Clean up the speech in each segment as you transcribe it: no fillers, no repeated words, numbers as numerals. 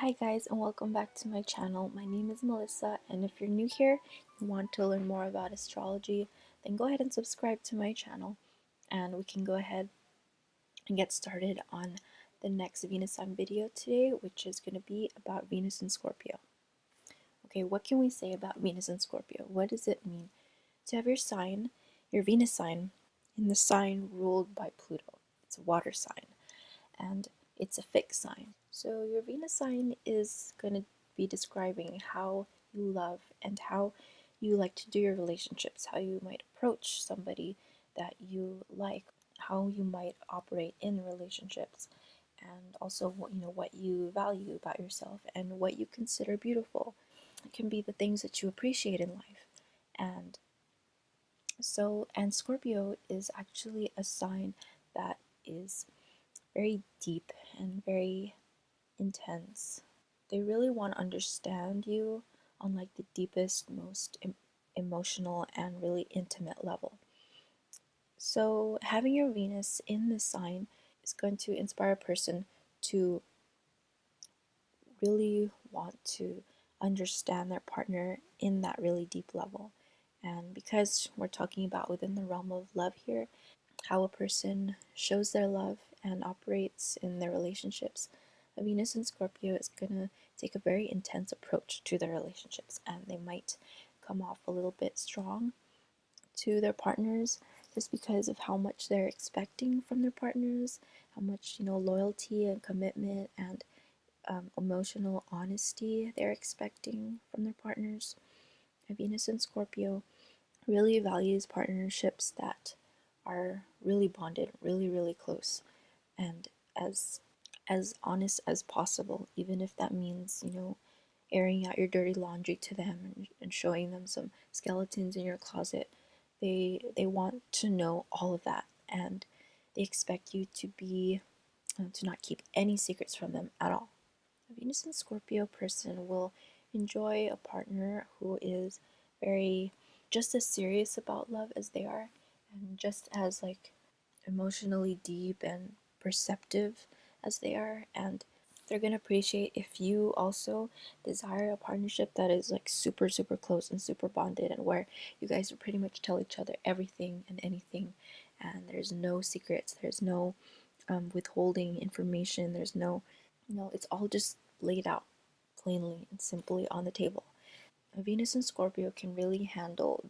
Hi guys, and welcome back to my channel. My name is Melissa, and if you're new here and want to learn more about astrology, then go ahead and subscribe to my channel and we can go ahead and get started on the next Venus sign video today, which is going to be about Venus in Scorpio. Okay, what can we say about Venus in Scorpio? What does it mean to have your sign, your Venus sign, in the sign ruled by Pluto? It's a water sign and it's a fixed sign. So your Venus sign is going to be describing how you love and how you like to do your relationships, how you might approach somebody that you like, how you might operate in relationships, and also what you value about yourself and what you consider beautiful. It can be the things that you appreciate in life. And Scorpio is actually a sign that is very deep and very intense. They really want to understand you on like the deepest, most emotional and really intimate level. So having your Venus in this sign is going to inspire a person to really want to understand their partner in that really deep level. And because we're talking about within the realm of love here, how a person shows their love and operates in their relationships, a Venus in Scorpio is going to take a very intense approach to their relationships, and they might come off a little bit strong to their partners just because of how much they're expecting from their partners, how much loyalty and commitment and emotional honesty they're expecting from their partners. A Venus in Scorpio really values partnerships that are really bonded, really, really close, and as honest as possible, even if that means, airing out your dirty laundry to them and showing them some skeletons in your closet. They want to know all of that, and they expect you to be to not keep any secrets from them at all. A Venus and Scorpio person will enjoy a partner who is very just as serious about love as they are, and just as like emotionally deep and perceptive as they are. And they're gonna appreciate if you also desire a partnership that is like super, super close and super bonded, and where you guys will pretty much tell each other everything and anything, and there's no secrets, there's no withholding information, there's no, it's all just laid out plainly and simply on the table. A Venus in Scorpio can really handle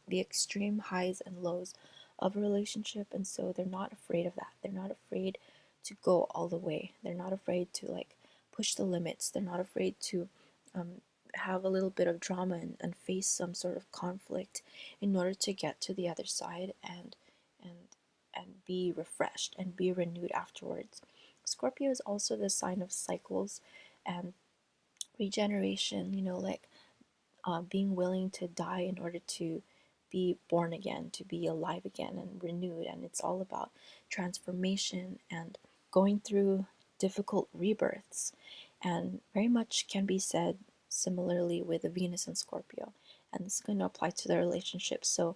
the extreme highs and lows of a relationship, and so they're not afraid of that. They're not afraid to go all the way. They're not afraid to like push the limits. They're not afraid to have a little bit of drama and face some sort of conflict in order to get to the other side and and be refreshed and be renewed afterwards. Scorpio is also the sign of cycles and regeneration, like being willing to die in order to be born again, to be alive again and renewed. And it's all about transformation and going through difficult rebirths. And very much can be said similarly with the Venus and Scorpio. And this is going to apply to their relationships. So,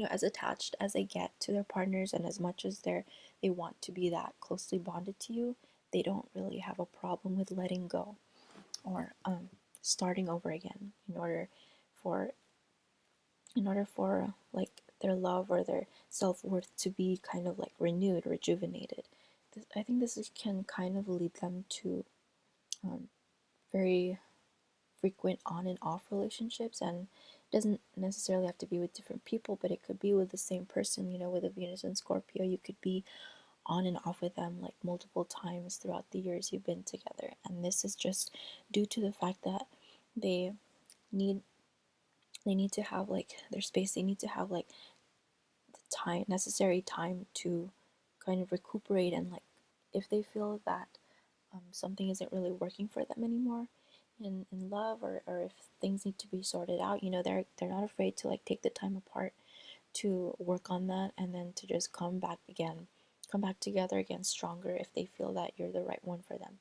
as attached as they get to their partners, and as much as they want to be that closely bonded to you, they don't really have a problem with letting go or starting over again for in order for like their love or their self-worth to be kind of like renewed, rejuvenated. I think can kind of lead them to very frequent on and off relationships, and it doesn't necessarily have to be with different people, but it could be with the same person. With a Venus and Scorpio, you could be on and off with them like multiple times throughout the years you've been together, and this is just due to the fact that they need they need to have like their space. They need to have like the necessary time to kind of recuperate, and like if they feel that something isn't really working for them anymore in love, or if things need to be sorted out, they're not afraid to like take the time apart to work on that, and then to just come back together again stronger if they feel that you're the right one for them.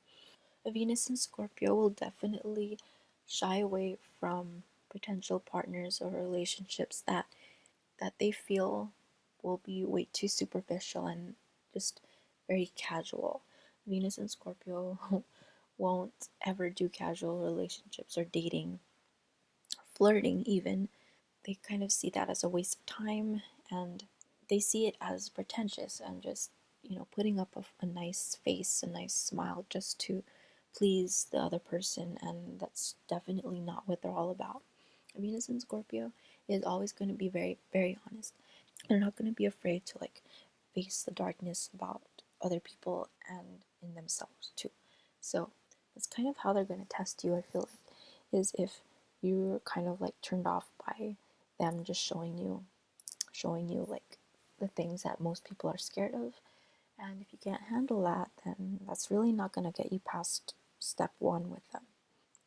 A Venus in Scorpio will definitely shy away from potential partners or relationships that they feel will be way too superficial and just very casual. Venus and Scorpio won't ever do casual relationships or dating, flirting even. They kind of see that as a waste of time, and they see it as pretentious and just, putting up a nice face, a nice smile just to please the other person. And that's definitely not what they're all about. Venus in Scorpio is always going to be very, very honest. They're not going to be afraid to like face the darkness about other people and in themselves too. So that's kind of how they're going to test you, I feel like, is if you're kind of like turned off by them just showing you like the things that most people are scared of. And if you can't handle that, then that's really not going to get you past step one with them.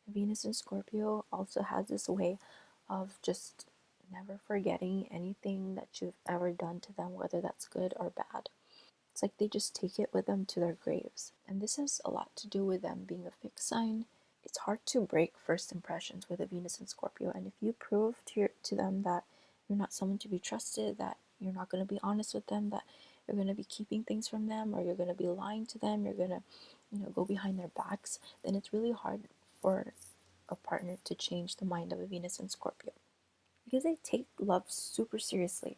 Venus in Scorpio also has this way of just never forgetting anything that you've ever done to them, whether that's good or bad. It's like they just take it with them to their graves. And this has a lot to do with them being a fixed sign. It's hard to break first impressions with a Venus in Scorpio. And if you prove to them that you're not someone to be trusted, that you're not going to be honest with them, that you're going to be keeping things from them, or you're going to be lying to them, you're going to, go behind their backs, then it's really hard for a partner to change the mind of a Venus in Scorpio, because they take love super seriously.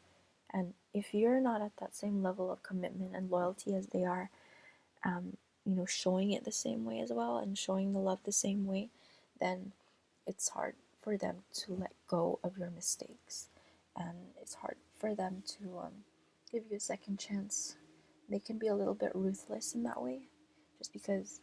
And if you're not at that same level of commitment and loyalty as they are, showing it the same way as well and showing the love the same way, then it's hard for them to let go of your mistakes. And it's hard for them to give you a second chance. They can be a little bit ruthless in that way, just because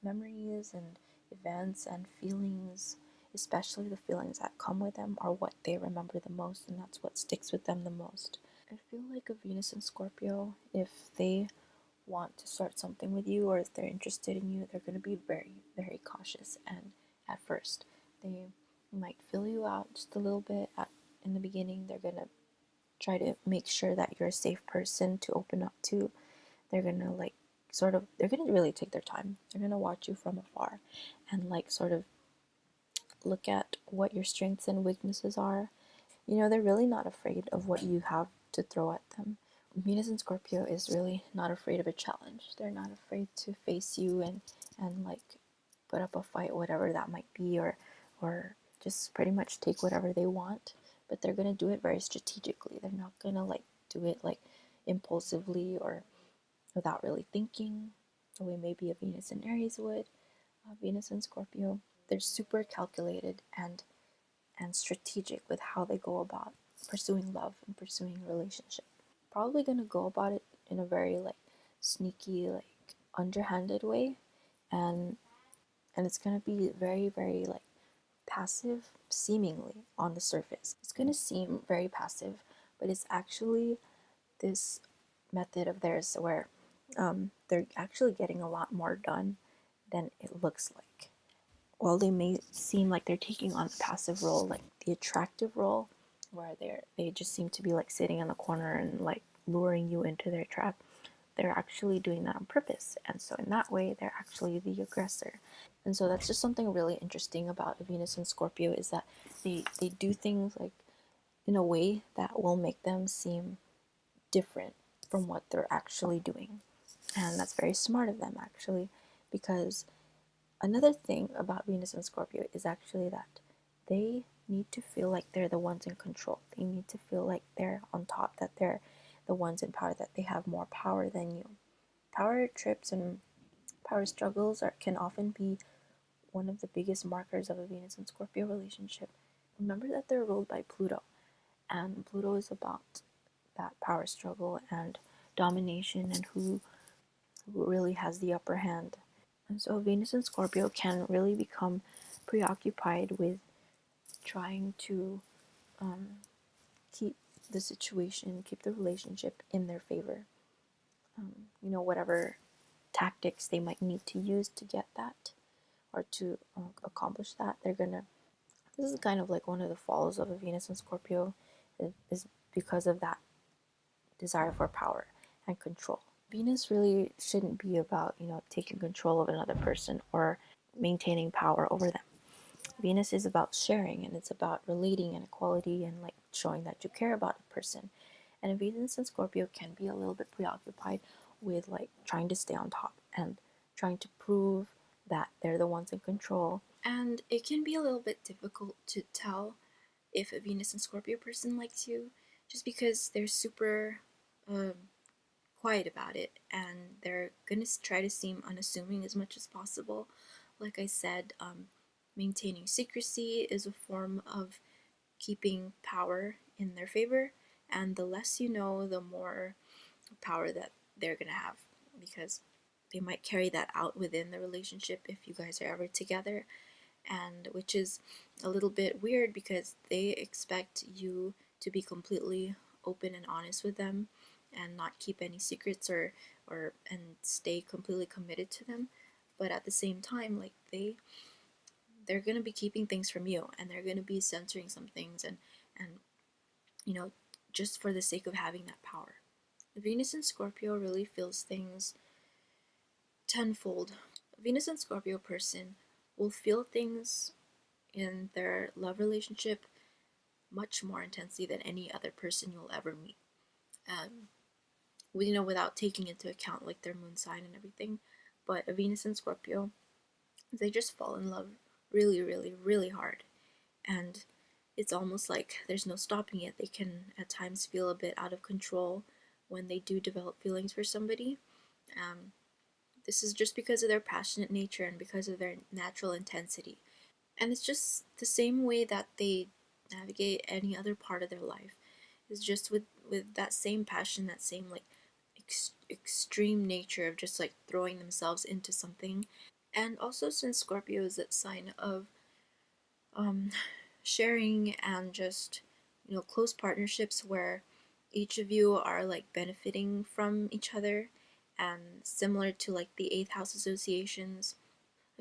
memories and events and feelings, especially the feelings that come with them, are what they remember the most, and that's what sticks with them the most. I feel like a Venus in Scorpio, if they want to start something with you or if they're interested in you, they're going to be very, very cautious. And at first, they might fill you out just a little bit in the beginning. They're going to try to make sure that you're a safe person to open up to. They're going to they're going to really take their time. They're going to watch you from afar and like sort of look at what your strengths and weaknesses are. They're really not afraid of what you have to throw at them. Venus in Scorpio is really not afraid of a challenge. They're not afraid to face you and like put up a fight, whatever that might be, or just pretty much take whatever they want. But they're gonna do it very strategically. They're not gonna like do it like impulsively or without really thinking, the way maybe a Venus in Aries would. Venus in Scorpio, they're super calculated and strategic with how they go about pursuing love and pursuing a relationship. Probably gonna go about it in a very like sneaky, like underhanded way, and it's gonna be very, very like passive, seemingly on the surface. It's gonna seem very passive, but it's actually this method of theirs where they're actually getting a lot more done than it looks like. While they may seem like they're taking on the passive role, like the attractive role, where they just seem to be like sitting in the corner and like luring you into their trap, they're actually doing that on purpose. And so in that way, they're actually the aggressor. And so that's just something really interesting about Venus and Scorpio, is that they do things like in a way that will make them seem different from what they're actually doing. And that's very smart of them, actually, because another thing about Venus and Scorpio is actually that they need to feel like they're the ones in control. They need to feel like they're on top, that they're the ones in power, that they have more power than you. Power trips and power struggles can often be one of the biggest markers of a Venus and Scorpio relationship. Remember that they're ruled by Pluto, and Pluto is about that power struggle and domination and who really has the upper hand. And so Venus and Scorpio can really become preoccupied with trying to keep the situation, keep the relationship in their favor. Whatever tactics they might need to use to get that or to accomplish that, they're gonna. This is kind of like one of the falls of a Venus and Scorpio, is because of that desire for power and control. Venus really shouldn't be about, taking control of another person or maintaining power over them. Venus is about sharing, and it's about relating and equality and like showing that you care about a person. And a Venus and Scorpio can be a little bit preoccupied with like trying to stay on top and trying to prove that they're the ones in control. And it can be a little bit difficult to tell if a Venus and Scorpio person likes you, just because they're super um, quiet about it, and they're gonna try to seem unassuming as much as possible. Like I said, maintaining secrecy is a form of keeping power in their favor, and the less you know, the more power that they're gonna have, because they might carry that out within the relationship if you guys are ever together, and which is a little bit weird because they expect you to be completely open and honest with them and not keep any secrets, or and stay completely committed to them. But at the same time, like they're going to be keeping things from you, and they're going to be censoring some things, and you know, just for the sake of having that power. Venus in Scorpio really feels things tenfold. A Venus in Scorpio person will feel things in their love relationship much more intensely than any other person you'll ever meet. Um, without taking into account like their moon sign and everything. But a Venus in Scorpio, they just fall in love really, really, really hard. And it's almost like there's no stopping it. They can at times feel a bit out of control when they do develop feelings for somebody. Um, this is just because of their passionate nature and because of their natural intensity. And it's just the same way that they navigate any other part of their life. It's just with that same passion, that same like extreme nature of just like throwing themselves into something. And also, since Scorpio is that sign of um, sharing and just close partnerships where each of you are like benefiting from each other, and similar to like the eighth house associations,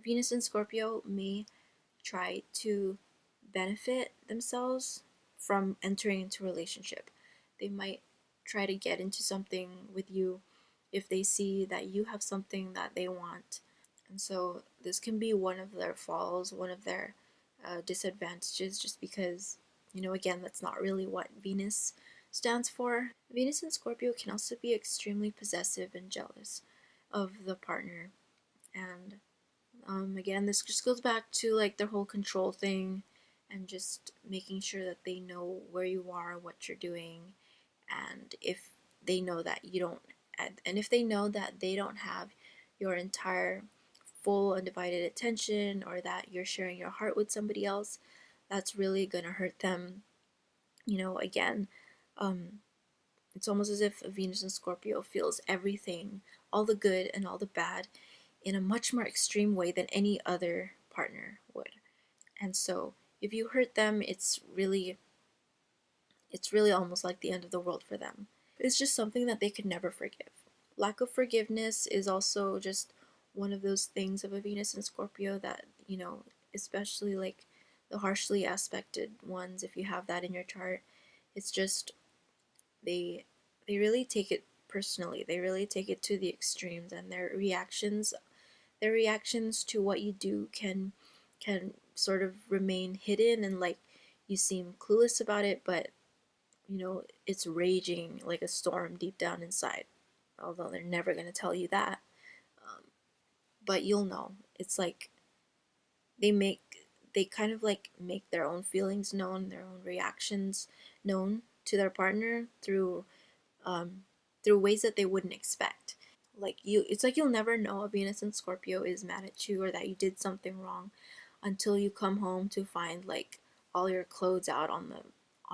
Venus and Scorpio may try to benefit themselves from entering into a relationship. They might try to get into something with you if they see that you have something that they want. And so this can be one of their falls, one of their disadvantages, just because, again, that's not really what Venus stands for. Venus in Scorpio can also be extremely possessive and jealous of the partner. And again, this just goes back to like their whole control thing, and just making sure that they know where you are, what you're doing, and if they know that you don't, and if they know that they don't have your entire full undivided attention, or that you're sharing your heart with somebody else, that's really gonna hurt them. Again, um, it's almost as if Venus and Scorpio feels everything, all the good and all the bad, in a much more extreme way than any other partner would. And so if you hurt them, it's really almost like the end of the world for them. It's just something that they could never forgive. Lack of forgiveness is also just one of those things of a Venus and Scorpio that, especially like the harshly aspected ones, if you have that in your chart, it's just they they really take it personally. They really take it to the extremes, and their reactions to what you do can sort of remain hidden, and like you seem clueless about it, but it's raging like a storm deep down inside, although they're never going to tell you that. um, but you'll know. It's like they make they kind of like make their own feelings known, their own reactions known to their partner um, through ways that they wouldn't expect. Like it's like you'll never know a Venus and Scorpio is mad at you, or that you did something wrong, until you come home to find like all your clothes out on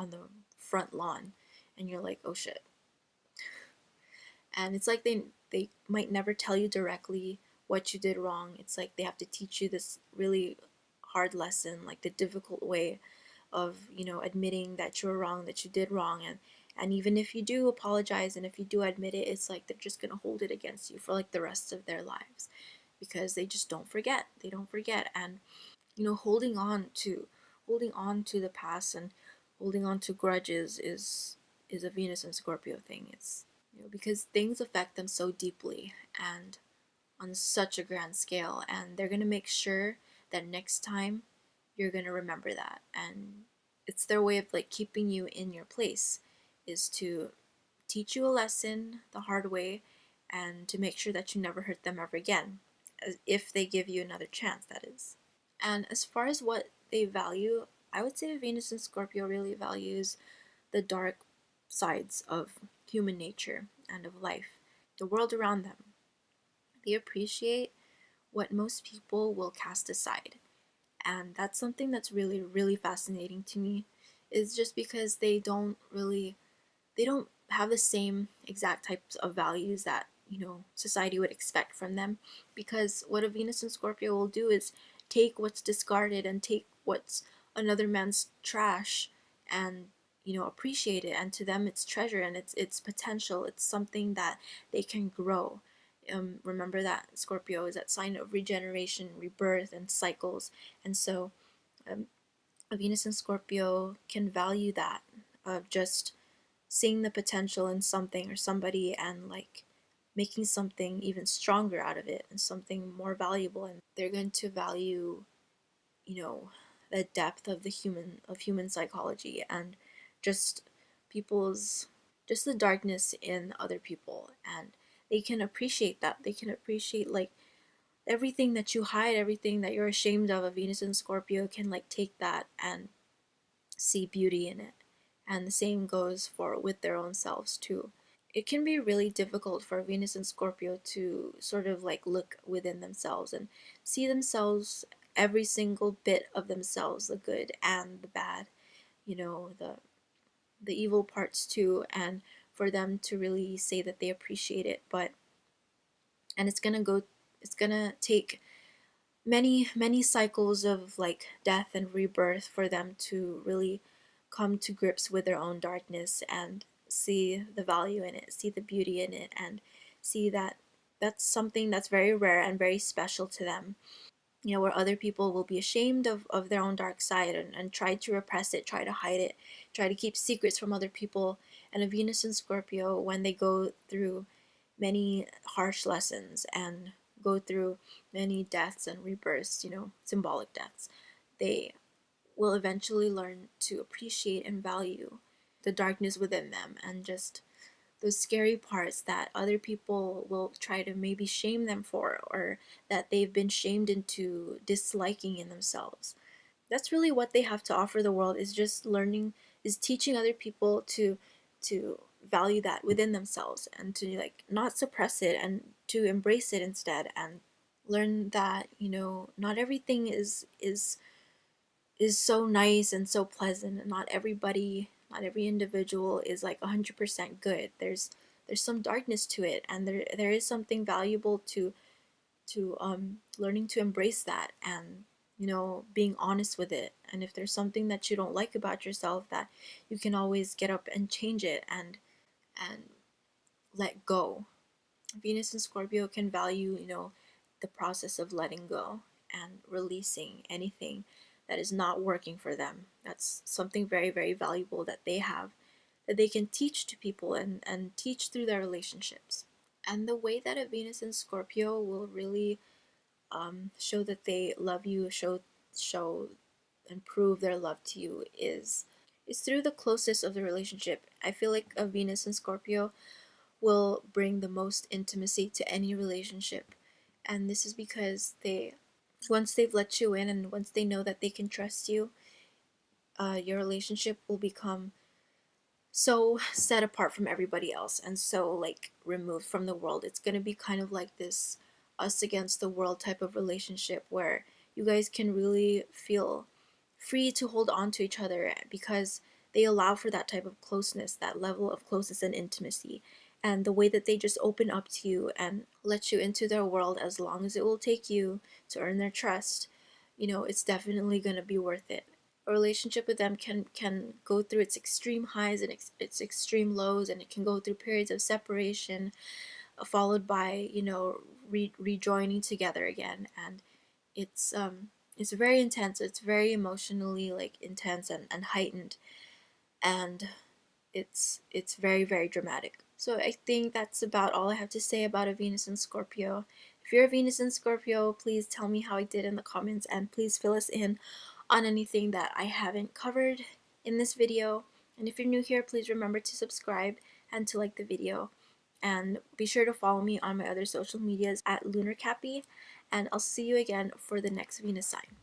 the front lawn, and you're like, oh shit. And it's like they might never tell you directly what you did wrong. It's like they have to teach you this really hard lesson, like the difficult way of admitting that you're wrong, that you did wrong. And even if you do apologize, and if you do admit it, it's like they're just going to hold it against you for like the rest of their lives, because they just don't forget. And holding on to the past, and holding on to grudges is a Venus and Scorpio thing. It's because things affect them so deeply and on such a grand scale, and they're going to make sure that next time you're going to remember that. And it's their way of like keeping you in your place, is to teach you a lesson the hard way, and to make sure that you never hurt them ever again. if they give you another chance, that is. And as far as what they value, I would say Venus and Scorpio really values the dark sides of human nature and of life, the world around them. They appreciate what most people will cast aside. And that's something that's really, really fascinating to me, is just because they don't have the same exact types of values that, society would expect from them. Because what a Venus and Scorpio will do is take what's discarded and take what's another man's trash and, appreciate it. And to them, it's treasure and it's potential. It's something that they can grow. Remember that Scorpio is that sign of regeneration, rebirth, and cycles. And so, um, a Venus and Scorpio can value that, of just seeing the potential in something or somebody and like making something even stronger out of it and something more valuable. And they're going to value, you know the depth of human psychology, and just people's just the darkness in other people. And they can appreciate that. They can appreciate like everything that you hide, everything that you're ashamed of. A Venus and Scorpio can like take that and see beauty in it. And the same goes for with their own selves too. It can be really difficult for Venus and Scorpio to sort of like look within themselves and see themselves, every single bit of themselves, the good and the bad, the evil parts too, and for them to really say that they appreciate it. But and it's gonna take many, many cycles of like death and rebirth for them to really come to grips with their own darkness and see the value in it, see the beauty in it, and see that that's something that's very rare and very special to them. Where other people will be ashamed of their own dark side, and try to repress it, try to hide it, try to keep secrets from other people. And a Venus and Scorpio, when they go through many harsh lessons and go through many deaths and rebirths, symbolic deaths, they will eventually learn to appreciate and value the darkness within them, and just those scary parts that other people will try to maybe shame them for, or that they've been shamed into disliking in themselves. That's really what they have to offer the world, is just learning, is teaching other people to value that within themselves, and to like not suppress it, and to embrace it instead, and learn that not everything is so nice and so pleasant, and not everybody, not every individual is like 100% good. There's some darkness to it, and there is something valuable to learning to embrace that, and being honest with it. And if there's something that you don't like about yourself, that you can always get up and change it, and let go. Venus and Scorpio can value, the process of letting go and releasing anything that is not working for them. That's something very, very valuable that they have, that they can teach to people, and teach through their relationships. And the way that a Venus and Scorpio will really show that they love you, show and prove their love to you, is through the closest of the relationship. I feel like a Venus and Scorpio will bring the most intimacy to any relationship. And this is because once they've let you in, and once they know that they can trust you, your relationship will become so set apart from everybody else, and so like removed from the world. It's going to be kind of like this us against the world type of relationship, where you guys can really feel free to hold on to each other, because they allow for that type of closeness, that level of closeness and intimacy. And the way that they just open up to you and let you into their world, as long as it will take you to earn their trust, it's definitely going to be worth it. A relationship with them can go through its extreme highs and its extreme lows, and it can go through periods of separation, followed by rejoining together again. And it's very intense. It's very emotionally like intense and heightened, and it's very, very dramatic. So I think that's about all I have to say about a Venus and Scorpio. If you're a Venus and Scorpio, please tell me how I did in the comments, and please fill us in on anything that I haven't covered in this video. And if you're new here, please remember to subscribe and to like the video. And be sure to follow me on my other social medias at lunarcappy, and I'll see you again for the next Venus sign.